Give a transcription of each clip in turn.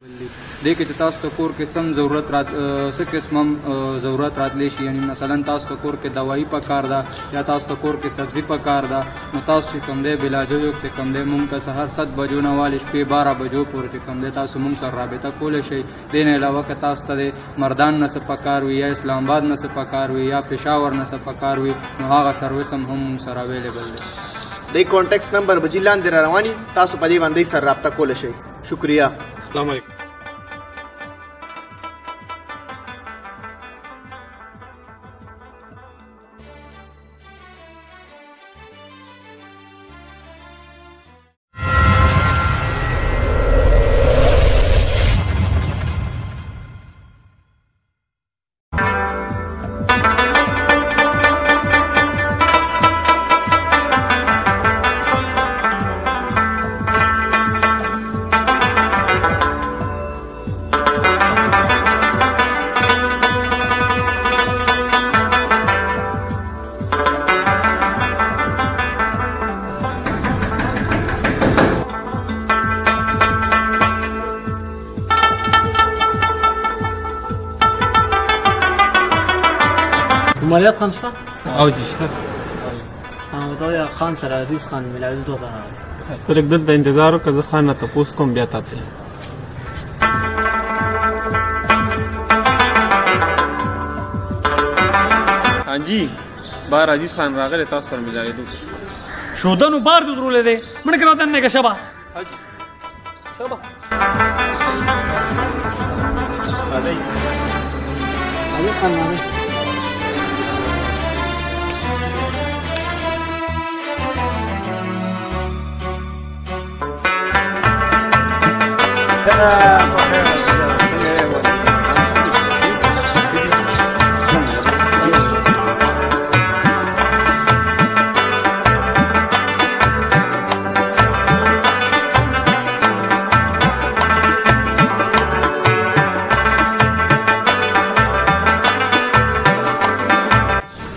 دې کې چې تاسو ته کور کې سم ضرورت څه قسم ضرورت راتلی شي، یعنی مثلا تاسو ته کور کې دوایي پکار ده یا تاسو ته کور کې سبزي پکار ده، نو تاسو چې کوم دی بلاجوق چې کوم دی مونږ ته سهار 7 بجو نه والې شپې 12 بجو پورې چې کوم دی تاسو مونږ سره رابطه کولی شئ. دې نه علاوه که تاسو ته مردان نه څه پکار وي یا اسلام آباد نه څه پکار وي یا پېښور نه څه پکار وي، نو هغه سروس هم مونږ سره اویلیبل دی. د کانټیکټ نمبر به جې لاندې را رواني، تاسو په دې باندې سره رابطه کولی شئ. شکریه. السلام علیکم. مالیات خان شته؟ او جی شته. دا یا خان سره حدیث خان ملاوي ته ته لږ دلته انتظار وکړه، زه خان نه تپوس کوم بیا تا ته. हाँ जी बाहर عزیز خان راغلی، تاسو سره ملاوېدو. شودنو بار درولې دی مړ کړه دنه کې شبا. حاجی شبا علي علي خان نه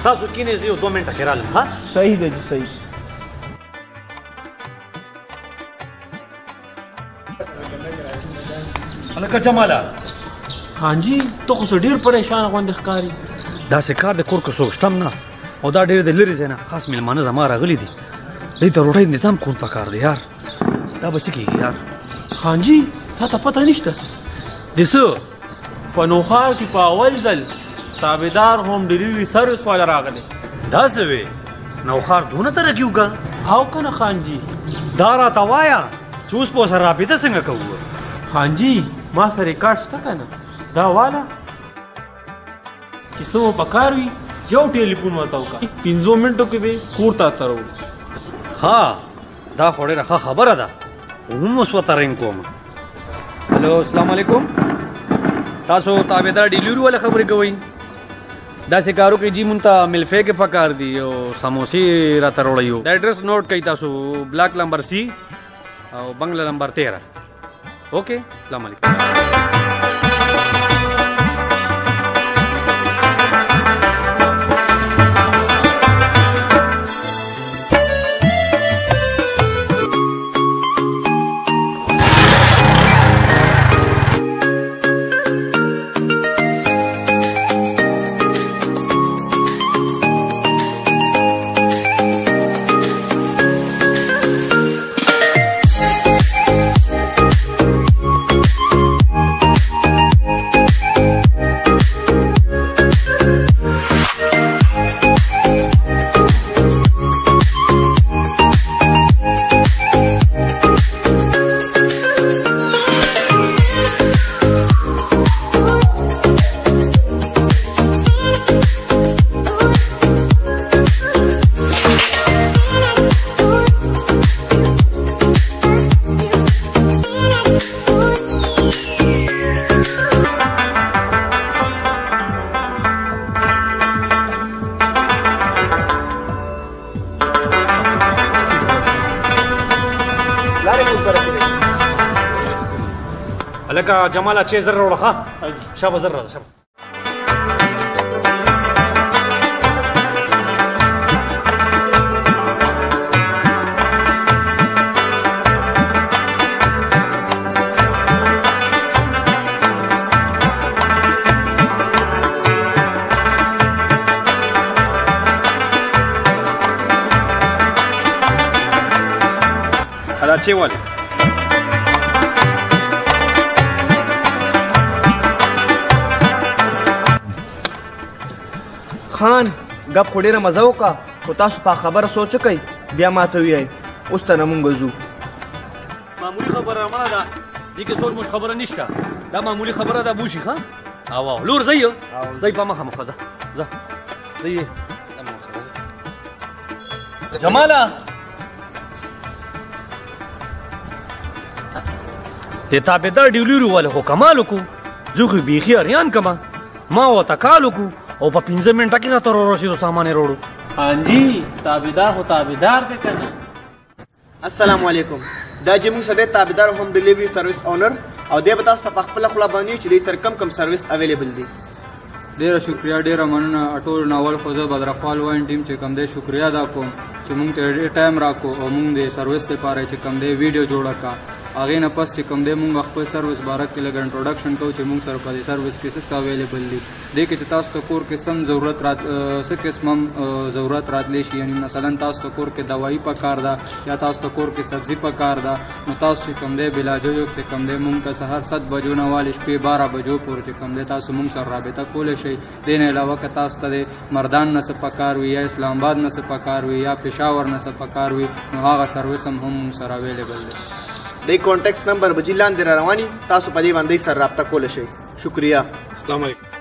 تاسو کینې زه 2 منټه کې رالم. ها صحیح دی جی صحیح. هلکه جماله. हाँ जी ته خو ډېر پریشان غوندې ښکاري. داسې کار د کور کې څوک شته نه، او دا ډېر د لرې ځای نه خاص مېلمانه زما راغلي دي. دوی ته روټۍ نظام کول پکار دی یار. دا به څه کېږي یار؟ हाँ जी تا ته پته نشته څه د څه په نوښار کې په اول ځل تابعدار ہوم ډیلیوري سروس والا راغلی. دا څه وې نوښار دونه ترقي وکړه؟ او کنه خان جی دا راته وایه چې اوس په سره رابطه څنګه کوو؟ خان جی ما سره ریکارډ شته که نه دا والا چې څه مو پکار وي یو ټلیفون ورته وکړه 15 منټو کې به کور ته تروړو. ها دا خو ډېره ښه خبره ده، هم اوس ورته رنګ کوم. هلو السلام علیکم، تاسو تابعدار ډیلیوري والا خبرې کوئ؟ داسې کارو کې جی مونږ ته ملفې کې پکار دي او سموسې راته راوړئ. دا ایډرس نوٹ کړئ تاسو، بلاک نمبر C او بنگله نمبر 13. اوکې السلام علیکم. لکه جماله 6 زره وروړه. ښه شابه زر راځه شابه. کلچې والے خان ګپ خو ډېره مزه وکړه خو تاسو په خبره سوچ وکئ بیا ماته ویئ اوس ته نه مونږ ځو معمولی خبره رامنه ده دې کې سوچ موچ خبره نشته دا معمولی خبره ده بوشي ښه او لور ځئ ځئ په مخه مخه ځه ځه ځئ جماله د تابعدار ډیلیوري والا خو کمال وکړو زه خو بیخي اریان کما ما ورته کال وکړو او په 15 منټه کې راته رارسېدو سامان یې راوړو हाँ जी ताबेदार हो ताबेदार दे करना السلام علیکم دا چې موږ سره تابعدار ہوم ډیلیوري سرویس اونر او دې به تاسو ته په خپله خوله باندې چې دې سره کم سرویس اویلیبل دي ډیره شکریا ډیره مننه ټول ناول خو زه بدرخوال وایم ټیم چې کوم دی شکریا ادا کوم چې موږ ته ډېر ټایم راکو او موږ د سرویس لپاره چې کوم دی ویډیو جوړه کا هغې نه پس چې کوم دی موږ خپل سرویس باره کې لږ انټروډکشن کوو چې موږ سره په دې سرویس کې څه اویلیبل دي دې کې چې تاسو ته کور کې سم ضرورت څه قسم ضرورت راتلی شي یعنې مثلا تاسو ته کور کې دوایي پکار ده یا تاسو ته کور کې سبزي پکار ده نو تاسو چې کوم دی بلاجوجو چې کوم دی موږ ته سهار 7 بجو نه والې شپې 12 بجو پورې چې کوم دی تاسو موږ سره رابطه کولی شئ دې نه علاوه که تاسو ته د مردان نه څه پکار وي یا اسلام آباد نه څه پکار وي یا پېښور نه څه پکار وي نو هغه سروس هم موږ سره اویلیبل دی د کانټیکټ نمبر به جې لاندې را رواني تاسو په دې باندې سره رابطه کولی شئ شکریه السلام علیکم